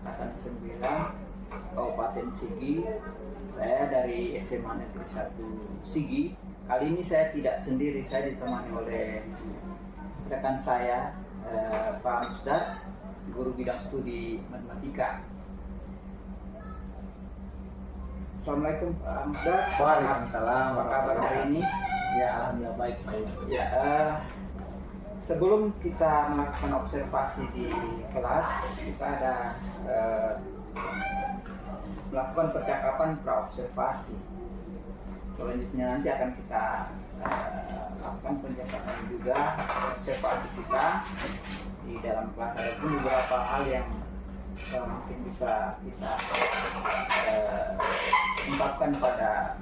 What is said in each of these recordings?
Angkatan 9 Kabupaten Sigi. Saya dari SMA Negeri 1 Sigi. Kali ini saya tidak sendiri, saya ditemani oleh rekan saya, Pak Musdar, guru bidang studi matematika. Assalamualaikum Pak Musdar. Waalaikumsalam. Apa kabar hari ini? Ya, alhamdulillah baik Pak. Ya, sebelum kita melakukan observasi di kelas, kita ada melakukan percakapan praobservasi. Selanjutnya nanti akan kita lakukan percakapan juga observasi kita di dalam kelas. Ada pun beberapa hal yang mungkin bisa kita ungkapkan pada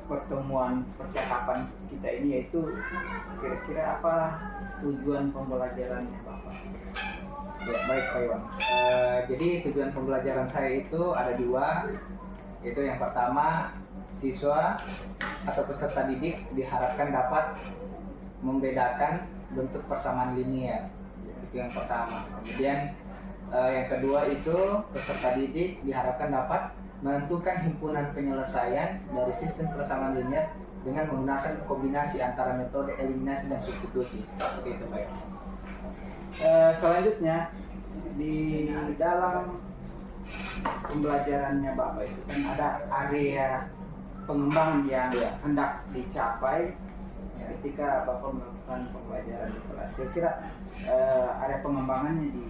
pertemuan percakapan kita ini, yaitu kira-kira apa tujuan pembelajarannya Bapak? Ya, baik Pak Iwan. Jadi tujuan pembelajaran saya itu ada dua. Itu yang pertama, siswa atau peserta didik diharapkan dapat membedakan bentuk persamaan linear. Itu yang pertama. Kemudian yang kedua itu peserta didik diharapkan dapat menentukan himpunan penyelesaian dari sistem persamaan linear dengan menggunakan kombinasi antara metode eliminasi dan substitusi. Seperti itu Pak. Selanjutnya di dalam pembelajarannya Bapak itu kan ada area pengembangan yang hendak dicapai ketika Bapak melakukan pembelajaran di kelas. Kira-kira area pengembangannya di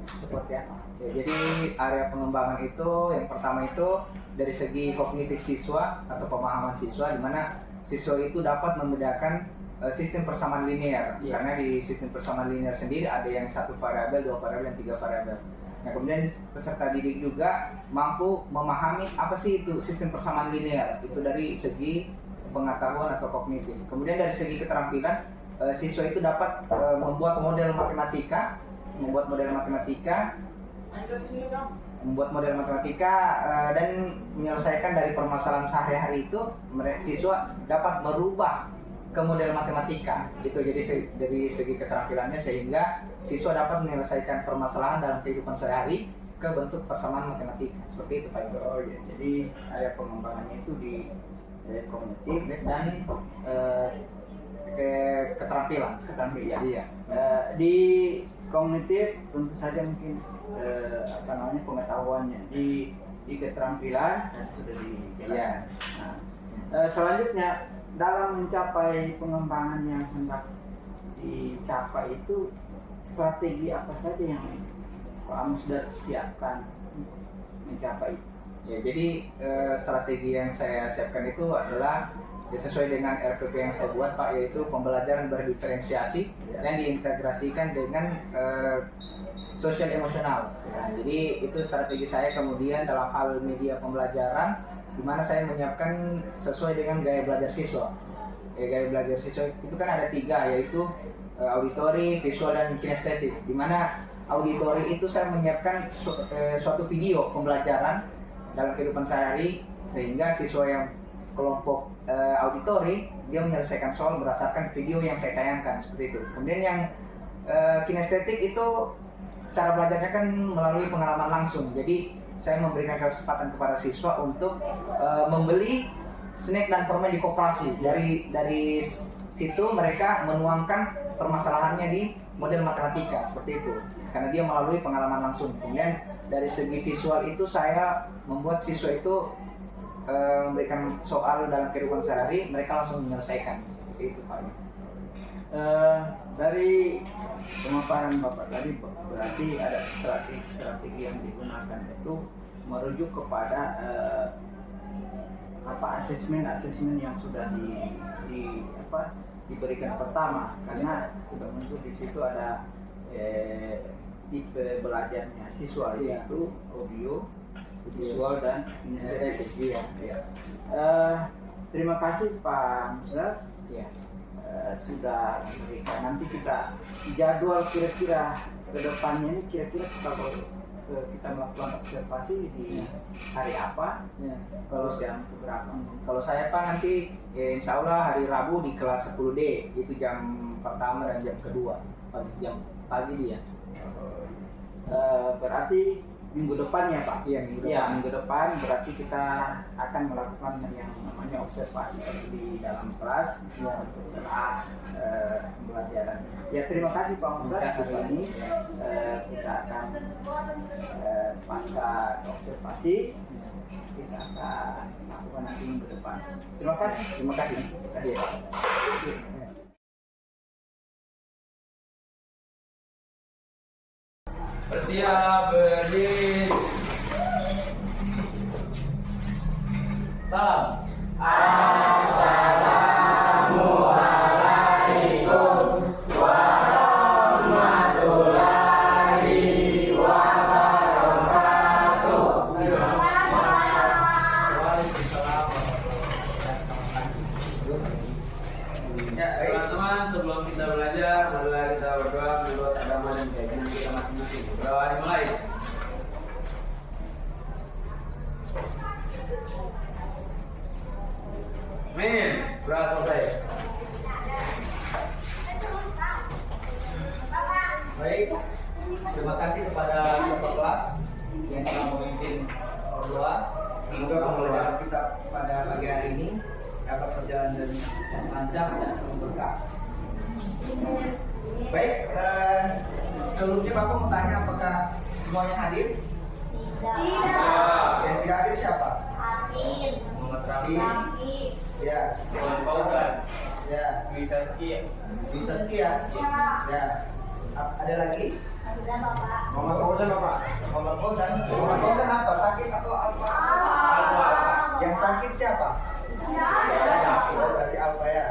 seperti apa? Ya, jadi area pengembangan itu yang pertama itu dari segi kognitif siswa atau pemahaman siswa, di mana siswa itu dapat membedakan sistem persamaan linear. Karena di sistem persamaan linear sendiri ada yang satu variabel, dua variabel, dan tiga variabel. Nah, kemudian peserta didik juga mampu memahami apa sih itu sistem persamaan linear, itu dari segi pengetahuan atau kognitif. Kemudian dari segi keterampilan, siswa itu dapat membuat model matematika dan menyelesaikan dari permasalahan sehari-hari itu. Siswa dapat merubah ke model matematika itu, jadi dari segi keterampilannya, sehingga siswa dapat menyelesaikan permasalahan dalam kehidupan sehari ke bentuk persamaan matematika. Seperti itu Pak. Oh ya, jadi area pengembangannya itu di kognitif dan keterampilan. Iya. Di kognitif tentu saja mungkin pengetahuannya, di keterampilan dan sudah dijelaskan. Selanjutnya dalam mencapai pengembangan yang hendak dicapai itu, strategi apa saja yang Pak sudah siapkan mencapai? Ya, jadi strategi yang saya siapkan itu adalah sesuai dengan RPP yang saya buat Pak, yaitu pembelajaran berdiferensiasi dan diintegrasikan dengan sosial emosional. Nah, jadi itu strategi saya. Kemudian dalam hal media pembelajaran, di mana saya menyiapkan sesuai dengan gaya belajar siswa. Gaya belajar siswa itu kan ada tiga, yaitu auditori, visual, dan kinestetik. Di mana auditori itu saya menyiapkan suatu video pembelajaran dalam kehidupan sehari, sehingga siswa yang kelompok auditori dia menyelesaikan soal berdasarkan video yang saya tayangkan, seperti itu. Kemudian yang kinestetik itu cara belajarnya kan melalui pengalaman langsung. Jadi saya memberikan kesempatan kepada siswa untuk membeli snack dan permen di koperasi. Dari situ mereka menuangkan permasalahannya di model matematika, seperti itu. Karena dia melalui pengalaman langsung. Kemudian dari segi visual itu saya membuat siswa itu memberikan soal dalam kehidupan sehari, mereka langsung menyelesaikan. Seperti itu Pak. Dari pemaparan Bapak tadi, berarti ada strategi yang digunakan itu merujuk kepada asesmen yang sudah diberikan pertama, karena sudah muncul di situ ada tipe belajarnya siswa, yaitu audio, visual, dan kinestetik. Terima kasih Pak Musdar. Sudah memberikan. Nanti kita jadwal kira-kira ke depannya ini, kira-kira kita melakukan observasi di hari apa? Kalau jam berapa? Kalau saya Pak nanti insya Allah hari Rabu di kelas 10D, itu jam pertama dan jam kedua, jam pagi dia. Berarti minggu depan ya Pak? Iya, minggu depan. Iya, minggu depan berarti kita akan melakukan yang namanya observasi di dalam kelas setelah pembelajaran. Ya, terima kasih Pak Musa. Hari ini kita akan pasca observasi kita akan lakukan nanti minggu depan. Terima kasih. Terima kasih. Terima kasih. Bersiap, berdiri. Salam. Assalamualaikum warahmatullahi wabarakatuh. Ya, teman-teman, sebelum kita belajar, marilah kita berdoa menurut agama dan keyakinan kita masing-masing. Doa dimulai. Amin. Doa selesai. Baik, terima kasih kepada Bapak kelas yang telah memimpin berdoa. Semoga pembelajaran kita pada pagi hari ini dapat berjalan dengan lancar dan penuh berkah. Baik, sebelumnya Bapak mau tanya apakah semuanya hadir? Tidak. Yang tidak hadir siapa? Amin. Muhammad Rafi, Kami. Ya, Muhammad Fauzan, ya, bisa sekian. bisa sekian. Ya, ada lagi? Sudah Bapak. Muhammad Fauzan Bapak. Muhammad Fauzan. Muhammad Fauzan apa? Sakit atau apa? Yang sakit siapa? Oh, berarti apa ya?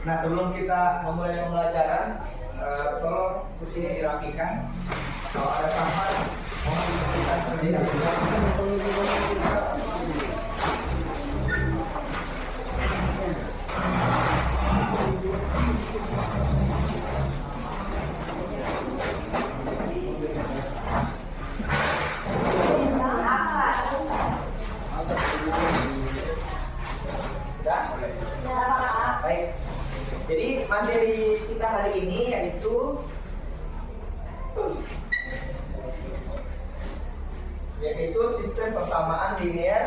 Nah, sebelum kita memulai pembelajaran, tolong kursinya dirapikan. Kalau ada sampah, mohon dibersihkan terlebih dahulu. Ya? Baik. Jadi materi kita hari ini yaitu sistem persamaan linear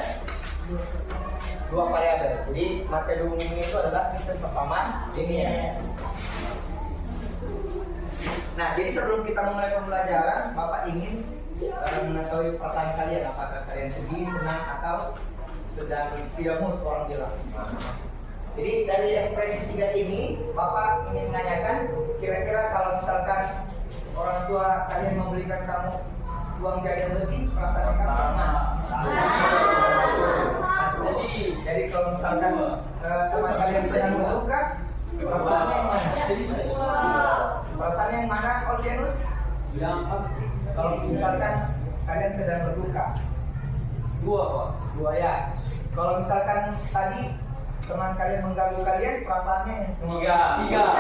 dua variabel. Jadi materi umum ini itu adalah sistem persamaan linear. Nah, jadi sebelum kita memulai pembelajaran, Bapak ingin mengetahui perasaan kalian, apakah kalian sedih, senang, atau sedang tidak mood orang bilang. Jadi dari ekspresi tiga ini, Bapak ingin menanyakan, kira-kira kalau misalkan orang tua kalian memberikan kamu uang jajan lebih, perasaan kamu mana? Jadi kalau misalkan teman kalian sedang berduka, perasaannya yang mana? Perasaannya yang mana, Olvenus? Kalau misalkan kalian sedang berduka, dua ya. Kalau misalkan tadi teman kalian mengganggu kalian, perasaannya yang Tiga.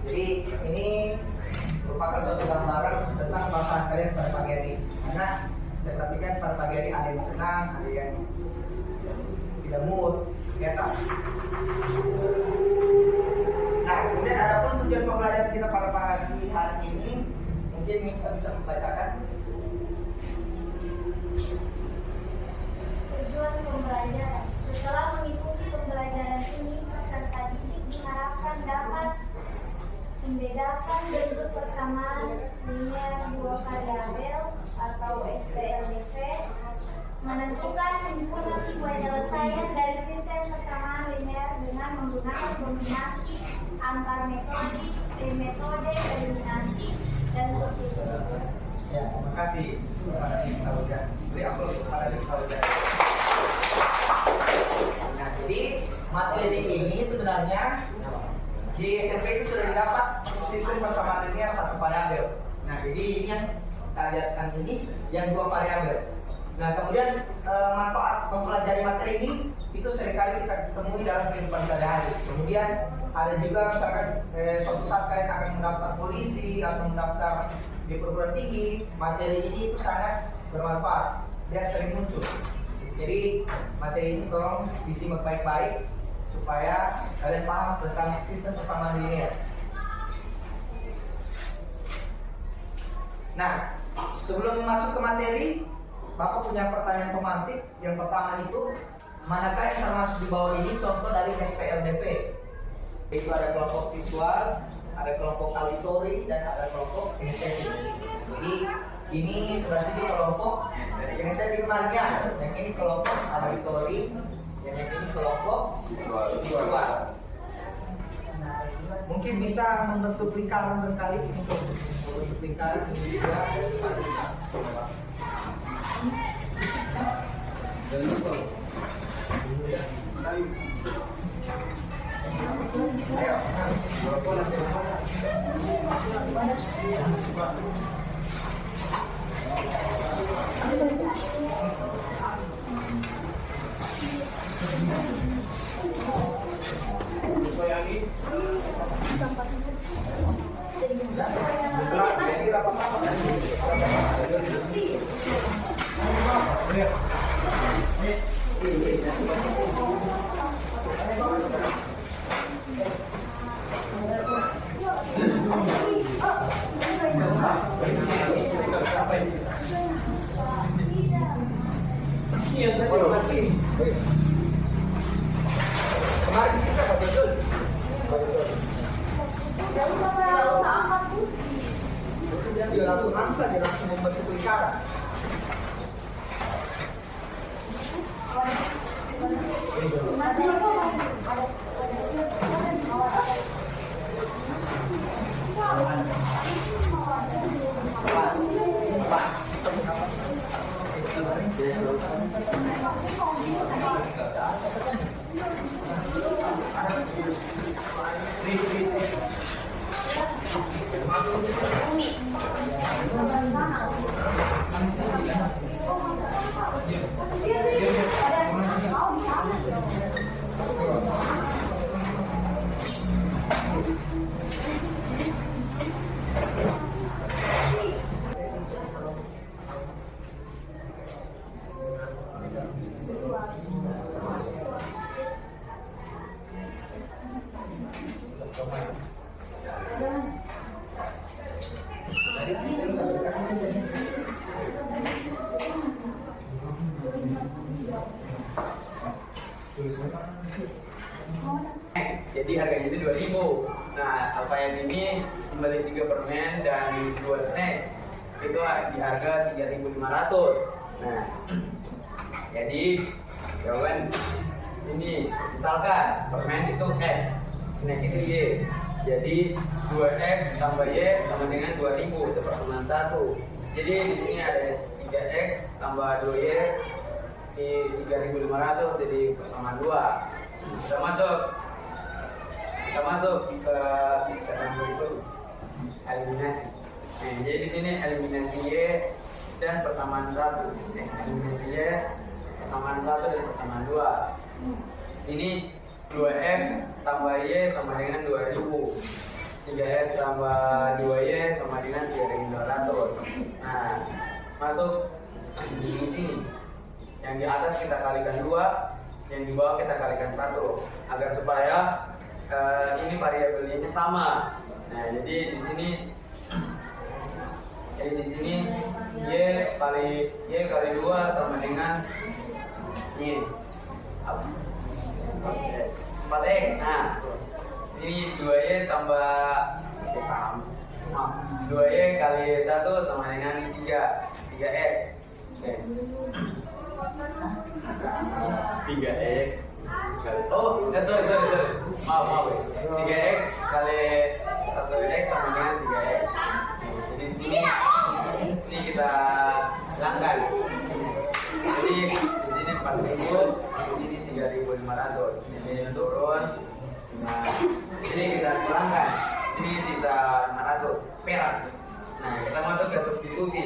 Jadi ini merupakan suatu gambaran tentang perasaan kalian pada pagi hari. Karena saya perhatikan pada pagi hari ada yang senang, ada yang tidak mood, ya tak? Nah, kemudian ada pun tujuan pembelajaran kita pada pagi hari ini, mungkin kita bisa membacakan. Tujuan pembelajaran. Setelah mengikuti pembelajaran ini, peserta didik diharapkan dapat membedakan bentuk persamaan linear dua variabel atau SPLDV, menentukan himpunan penyelesaian dari sistem persamaan linear dengan menggunakan kombinasi antar metode, eliminasi, dan substitusi. Ya, terima kasih kepada Dik Fauzan. Beri aplaus kepada Dik Fauzan. Nah, jadi materi ini sebenarnya di SMP itu sudah didapat sistem persamaan linear satu variabel. Nah, jadi ini yang kita lihatkan ini yang dua variabel. Nah, kemudian manfaat mempelajari materi ini itu seringkali kita temui dalam kehidupan sehari-hari. Kemudian ada juga misalkan suatu saat kalian akan mendaftar polisi atau mendaftar di perguruan tinggi, materi ini itu sangat bermanfaat dan sering muncul. Jadi materi ini tolong disimak baik-baik supaya kalian paham tentang sistem persamaan linear. Nah, sebelum masuk ke materi, Bapak punya pertanyaan pemantik. Yang pertama itu, manakah yang termasuk di bawah ini contoh dari SPLDV? Itu ada kelompok visual, ada kelompok auditori, dan ada kelompok kinestetik. Jadi ini sebenarnya di kelompok kinestetik marga, yang ini kelompok auditori, dan yang ini kelompok visual. Mungkin bisa membentuk lingkaran berkali untuk membentuk lingkaran ini juga kemarin kita betul. Dia langsung saja langsung membentuk lingkaran. Jadi harganya itu 2.000. Nah, Alfayat ini membeli 3 permen dan 2 snack itu di harga 3.500. Nah, jadi jawaban ini misalkan permen itu X, snack itu Y. Jadi 2X tambah Y sama dengan 2.000 itu persamaan 1. Jadi di sini ada 3X tambah 2Y di 3.500 jadi persamaan 2. Kita masuk ke istilah itu eliminasi. Nah, jadi di sini eliminasi Y dan persamaan 1. Eliminasi Y, persamaan 1 dan persamaan 2. Di sini 2X tambah Y sama dengan 2.000. 3X tambah 2Y sama dengan 3.200. Nah, masuk di sini. Yang di atas kita kalikan 2, yang di bawah kita kalikan 1 agar supaya ini variabelnya sama. Nah, jadi di sini Y kali 2 sama dengan ini 4X. Nah, ini 2Y tambah 2Y kali 1 sama dengan 3X. Oke. 3X kali sorry. Maaf. 3X kali 1X sama dengan 3X. Jadi di sini kita hilangkan. Jadi di sini 4.000, di sini 3.500. Ini turun. Nah, ini kita hilangkan. Sini sisa 500 perak. Nah, kita masuk ke substitusi.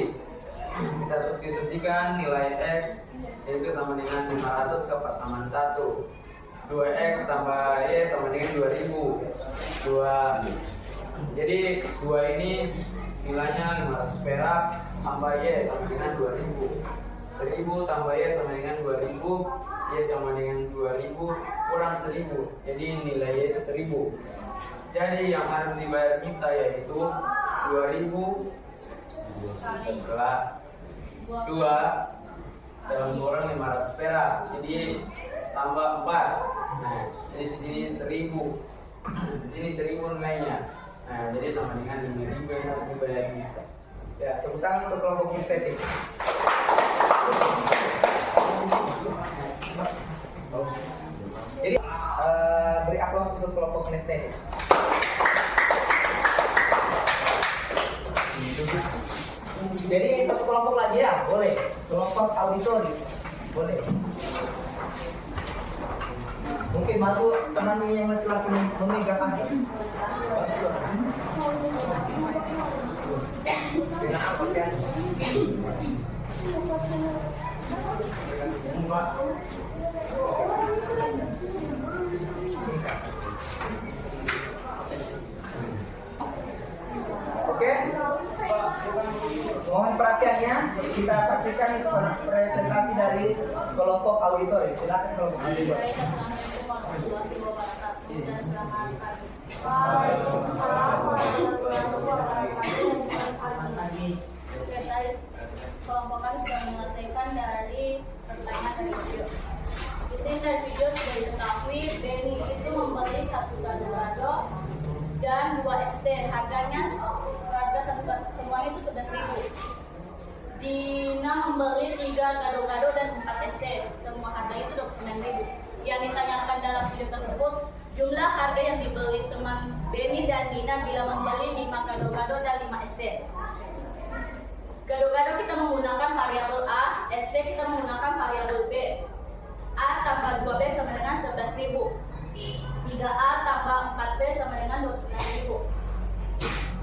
Kita substitusikan nilai X yaitu sama dengan 500 ke persamaan 1. 2X tambah Y sama dengan 2.000. Jadi 2 ini nilainya 500 perak tambah Y sama dengan 2.000. 1000 tambah Y sama dengan 2000, Y sama dengan 2000 kurang 1000. Jadi nilai Y itu 1000. Jadi yang harus dibayar kita yaitu 2000 setelah 2 dalam kurang 500 perak. Jadi tambah 4. Nah, jadi di sini 1000. Di sini 1000 nilainya. Nah, jadi sama dengan 5000 yang harus dibayar kita. Ya, tepuk tangan untuk kelompok estetik. Jadi beri aplaus untuk kelompok estetik. Jadi satu kelompok lagi ya, boleh. Kelompok auditori, boleh. Mungkin bantu teman yang laki-laki memegang aja. Dengan apa kan? Oke, mohon perhatiannya. Kita saksikan presentasi dari kelompok auditori. Silakan kelompok auditori. Kelompok kami sudah menyelesaikan dari pertanyaan dari video. Di sini dari video sudah diketahui Benny itu membeli 1 gado-gado dan 2 SD. Harga satu semuanya itu 11.000. Dina membeli 3 gado-gado dan 4 SD. Semua harganya itu 29.000. Yang ditanyakan dalam video tersebut jumlah harga yang dibeli teman Benny dan Dina bila membeli 5 gado-gado dan 5 SD. Gado-gado kita menggunakan variabel A, SD kita menggunakan variabel B. A tambah 2B sama dengan 11.000. 3A tambah 4B sama dengan 29.000.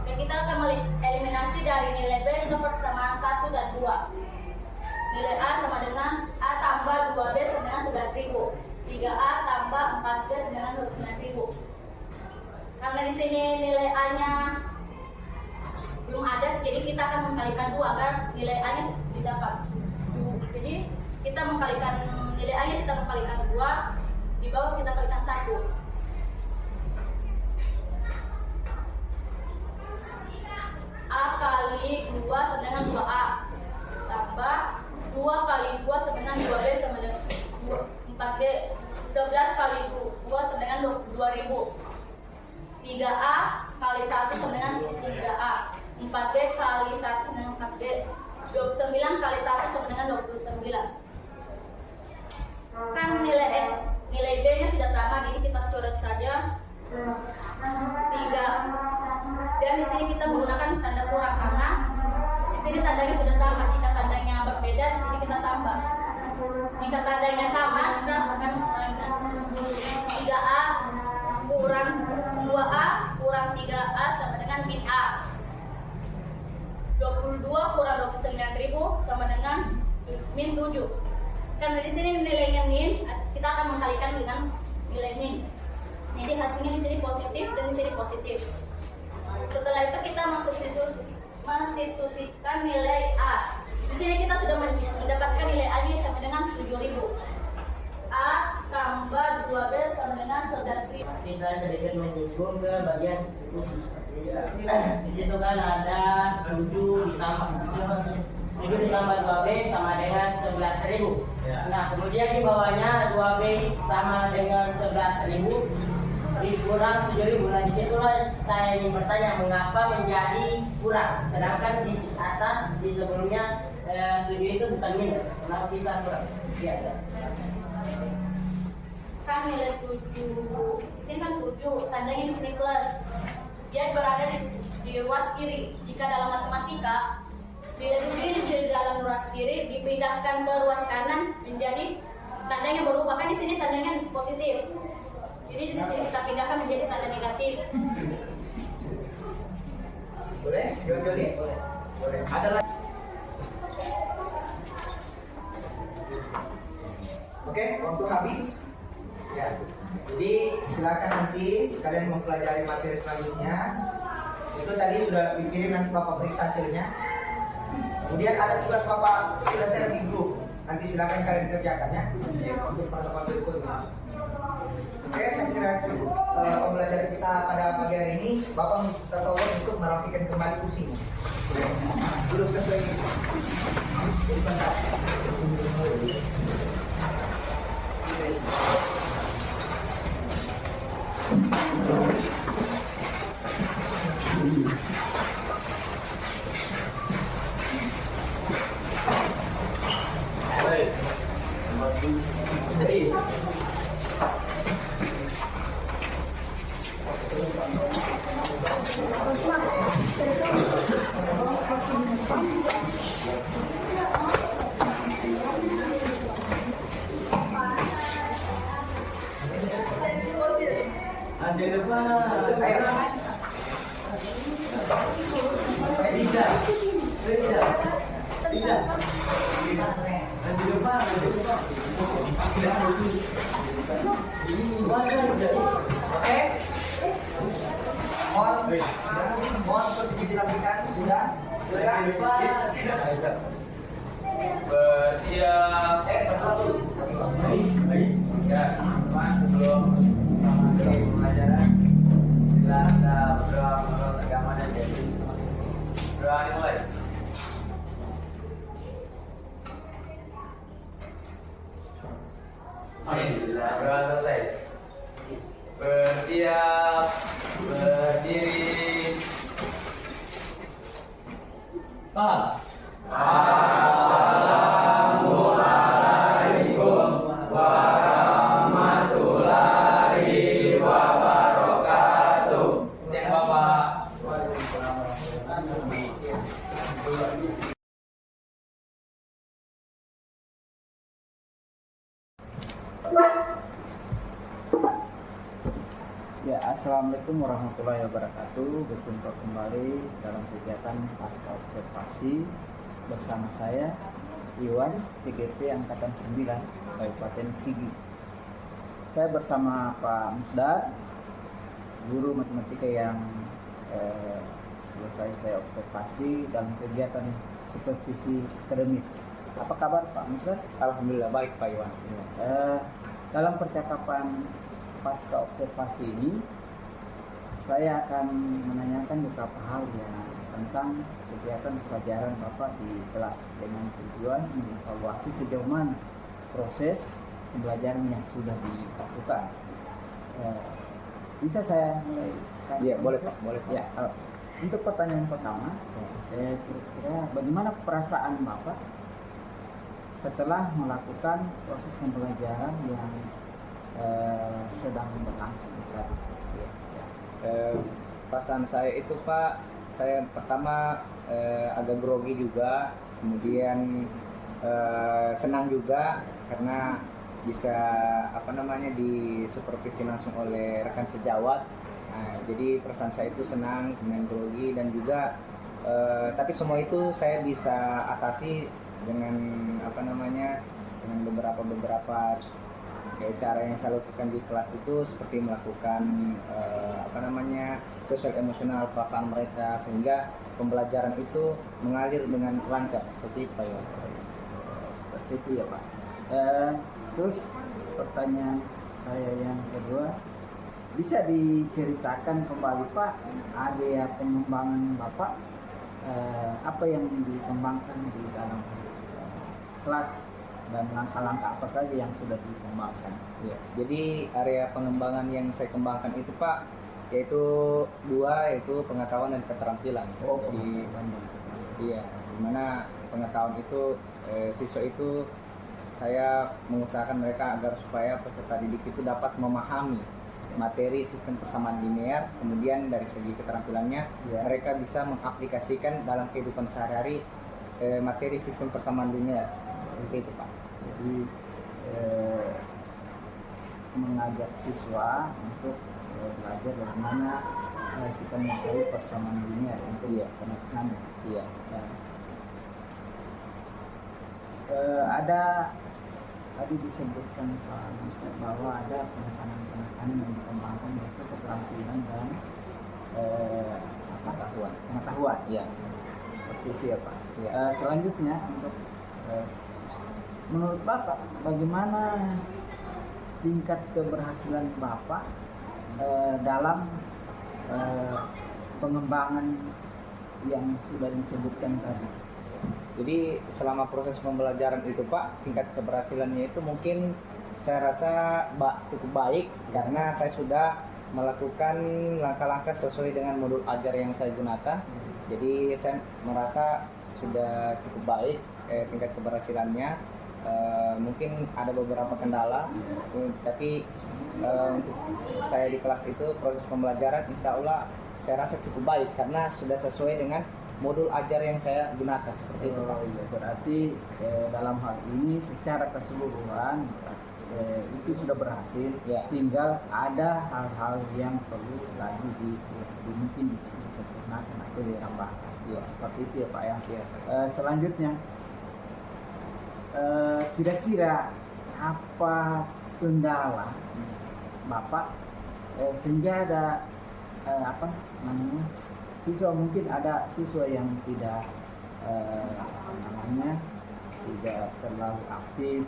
Dan kita akan eliminasi dari nilai B dengan persamaan 1 dan 2. Nilai A sama dengan A tambah 2B sama dengan 11.000. 3A tambah 4B sama dengan 29.000. Karena di sini nilai A-nya belum ada, jadi kita akan mengkalikan 2 agar nilai A-nya didapat. Jadi kita mengkalikan nilai A-nya, kita mengkalikan 2, di bawah kita kalikan 1. A kali 2 sama dengan 2A tambah 2 kali 2 sama dengan 2B sama dengan 4B. 11 kali 2 sama dengan 2.000. 3A kali 1 sama dengan 3A. 4B kali 1 sama dengan 4B. 29 kali 1 sama dengan 29. Kan nilai B nya sudah sama, jadi kita coret saja 3. Dan di sini kita menggunakan tanda kurang karena di sini tandanya sudah sama. Jika tandanya berbeda, jadi kita tambah. Jika tandanya sama, kita akan mengurangi 3A kurang 2A kurang 3A sama dengan min A. 22 kurang 29.000 sama dengan min 7. Karena di sini nilainya min, kita akan mengkalikan dengan nilai min. Jadi hasilnya di sini positif dan di sini positif. Setelah itu kita mensubstitusikan nilai A. Di sini kita sudah mendapatkan nilai A-nya sama dengan 7.000. A tambah 2B sama dengan 11.000. Masih saya sedikit menyinggung ke bagian diskusi. Di situ kan ada 7 ditambah 2B sama dengan 11.000. Nah, kemudian di bawahnya 2B sama dengan 11.000 dikurang 7.000. Nah, disitulah saya ingin bertanya mengapa menjadi kurang, sedangkan di atas di sebelumnya 7 itu bukan minus, kenapa bisa kurang? Ya. Kan nilai 7, di sini kan 7, tandanya di sini plus. Dia berada di ruas kiri. Jika dalam matematika nilai 7 ini di dalam ruas kiri dipindahkan ke ruas kanan menjadi tandanya berubah. Kan di sini tandanya positif. Jadi di sini kita pindahkan menjadi tanda negatif. Boleh? Joni? Boleh. Ada lagi? Oke, waktu habis. Ya. Jadi silakan nanti kalian mempelajari materi selanjutnya. Itu tadi sudah dikirim, nanti Bapak periksa hasilnya. Kemudian ada tugas Bapak sudah share di grup. nanti silakan kalian kerjakannya untuk protokol berikutnya. Oke, saya kira pembelajaran kita pada pagi hari ini, Bapak minta tolong untuk merapikan kembali kursi. Duduk sesuai jadi bentar. Ada depan. Ayo. Tidak. Ada depan. Oke. Mohon posisi dirapikan sudah. Bersiap. Betul. Ya, teman sebelum pelajaran bila Anda berdoa menurut agama dan jadi doa dimulai. Alhamdulillah, doa selesai. Bersiap, berdiri. Assalamualaikum warahmatullahi wabarakatuh. Siang Bapak. Ya, assalamualaikum warahmatullahi wabarakatuh. Berjumpa kembali dalam kegiatan pasca observasi bersama saya Iwan, CGP Angkatan 9 Kabupaten Sigi. Saya bersama Pak Musdar, guru matematika yang selesai saya observasi dalam kegiatan supervisi akademik. Apa kabar Pak Musdar? Alhamdulillah baik Pak Iwan. Dalam percakapan pasca observasi ini, saya akan menanyakan beberapa hal ya tentang kegiatan pelajaran Bapak di kelas dengan tujuan mengevaluasi sejauh mana proses pembelajaran yang sudah dilakukan. Bisa saya mulai sekarang? Iya, boleh Pak, boleh Pak. Ya, untuk pertanyaan pertama, kira-kira bagaimana perasaan Bapak setelah melakukan proses pembelajaran yang sedang berlangsung tadi? Perasaan saya itu Pak, saya pertama agak grogi juga, kemudian senang juga karena bisa disupervisi langsung oleh rekan sejawat. Nah, jadi perasaan saya itu senang, kemudian grogi dan juga tapi semua itu saya bisa atasi dengan dengan beberapa kayak cara yang saya lakukan di kelas itu seperti melakukan sosial emosional perasaan mereka sehingga pembelajaran itu mengalir dengan lancar seperti itu Pak Iwan. Seperti itu ya Pak. Terus pertanyaan saya yang kedua, bisa diceritakan kembali Pak area pengembangan Bapak, apa yang dikembangkan di dalam kelas dan langkah-langkah apa saja yang sudah dikembangkan? Ya, jadi area pengembangan yang saya kembangkan itu Pak, yaitu dua, yaitu pengetahuan dan keterampilan. Oh, di mana pengetahuan itu siswa itu saya mengusahakan mereka agar supaya peserta didik itu dapat memahami materi sistem persamaan linear, kemudian dari segi keterampilannya mereka bisa mengaplikasikan dalam kehidupan sehari-hari materi sistem persamaan linear. Seperti itu Pak. Jadi mengajak siswa untuk belajar bagaimana kita mencari persamaan linear untuk penekanan. Iya. Ada tadi disebutkan Pak Muslim bahwa ada penekanan yang dikembangkan yaitu keterampilan dan pengetahuan. Iya. Seperti itu ya Pak. Iya. Selanjutnya untuk menurut Bapak bagaimana tingkat keberhasilan Bapak dalam pengembangan yang sudah disebutkan tadi? Jadi selama proses pembelajaran itu Pak, tingkat keberhasilannya itu mungkin saya rasa cukup baik karena saya sudah melakukan langkah-langkah sesuai dengan modul ajar yang saya gunakan. Jadi saya merasa sudah cukup baik tingkat keberhasilannya. Mungkin ada beberapa kendala, tapi untuk saya di kelas itu proses pembelajaran insya Allah saya rasa cukup baik karena sudah sesuai dengan modul ajar yang saya gunakan seperti itu Pak. Iya, berarti dalam hal ini secara keseluruhan itu sudah berhasil. Ya. Tinggal ada hal-hal yang perlu lagi mungkin disempurnakan atau ditambahkan. Ya, seperti itu ya Pak ya. Ya. Selanjutnya kira-kira apa kendala Bapak sehingga ada siswa, mungkin ada siswa yang tidak tidak terlalu aktif,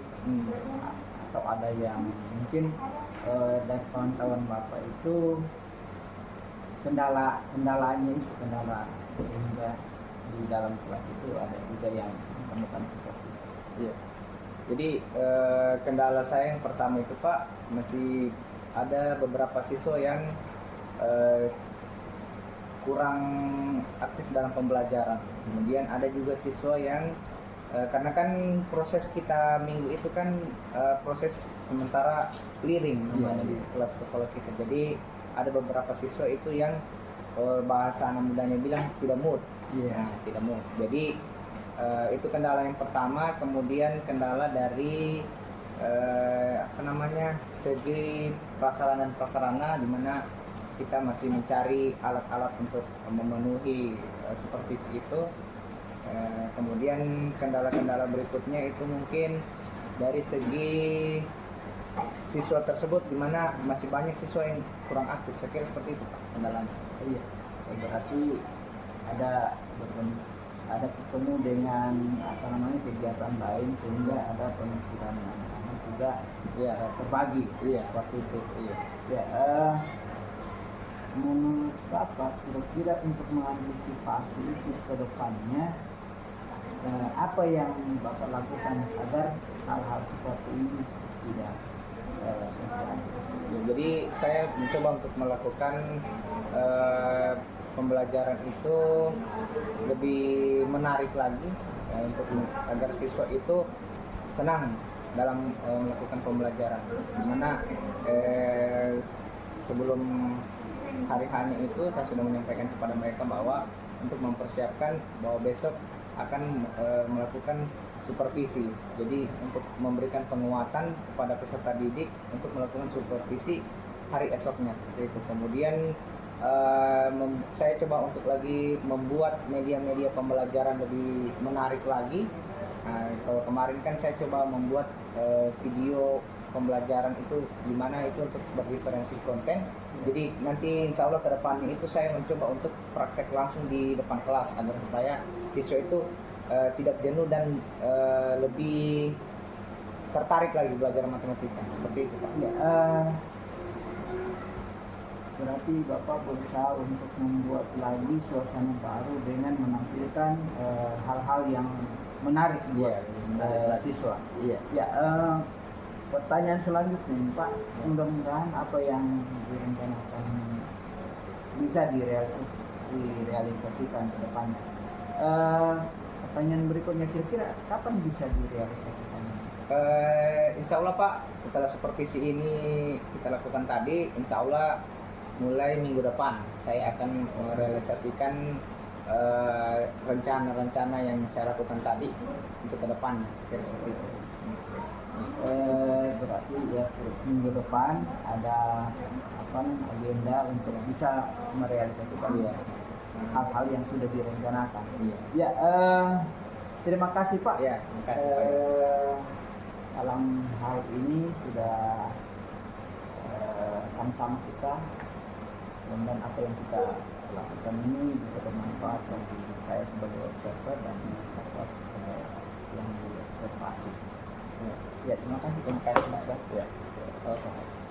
atau ada yang mungkin dari kawan-kawan Bapak itu kendalanya itu kendala sehingga di dalam kelas itu ada juga yang menemukan seperti itu. Iya. Jadi kendala saya yang pertama itu Pak, masih ada beberapa siswa yang kurang aktif dalam pembelajaran. Kemudian ada juga siswa yang karena kan proses kita minggu itu kan proses sementara clearing namanya di kelas sekolah kita. Jadi ada beberapa siswa itu yang bahasa anak mudanya bilang tidak mood. Nah, tidak mood. Jadi itu kendala yang pertama. Kemudian kendala dari segi prasarana di mana kita masih mencari alat-alat untuk memenuhi supervisi itu. Kemudian kendala-kendala berikutnya itu mungkin dari segi siswa tersebut di mana masih banyak siswa yang kurang aktif. Saya kira seperti itu Pak kendalanya. Iya, berarti ada ketemu dengan kegiatan lain sehingga ada pemikiran anak-anak juga terbagi. Iya, seperti itu. Iya. Ya, menurut Bapak kira-kira untuk mengantisipasi itu ke depannya apa yang Bapak lakukan agar hal-hal seperti ini tidak terjadi? Ya, jadi saya mencoba untuk melakukan pembelajaran itu lebih menarik lagi untuk agar siswa itu senang dalam melakukan pembelajaran. Dimana sebelum hari hanya itu saya sudah menyampaikan kepada mereka bahwa untuk mempersiapkan bahwa besok akan melakukan supervisi. Jadi untuk memberikan penguatan kepada peserta didik untuk melakukan supervisi hari esoknya seperti itu. Kemudian saya coba untuk lagi membuat media-media pembelajaran lebih menarik lagi. Nah, kalau kemarin kan saya coba membuat video pembelajaran itu gimana itu untuk berdiferensi konten. Jadi nanti insya Allah ke depannya itu saya mencoba untuk praktek langsung di depan kelas agar supaya siswa itu tidak jenuh dan lebih tertarik lagi belajar matematika seperti itu Pak. Ya, berarti Bapak berusaha untuk membuat lagi suasana baru dengan menampilkan hal-hal yang menarik buat siswa. Iya. Ya, pertanyaan selanjutnya Pak, mudah-mudahan apa yang direncanakan bisa direalisasikan ke depannya. Pertanyaan berikutnya, kira-kira kapan bisa direalisasikan? Insya Allah Pak, setelah supervisi ini kita lakukan tadi, insya Allah mulai minggu depan saya akan merealisasikan rencana-rencana yang saya lakukan tadi untuk ke depan seperti itu. Berarti ya minggu depan ada agenda untuk bisa merealisasikan hal-hal yang sudah direncanakan. Ya, terima kasih Pak. Ya, terima kasih. Dalam hal ini sudah sama-sama kita, dan apa yang kita lakukan ini bisa bermanfaat bagi saya sebagai observer dan Bapak yang diobservasi. Ya, terima kasih Mas Bang. Ya. Oke.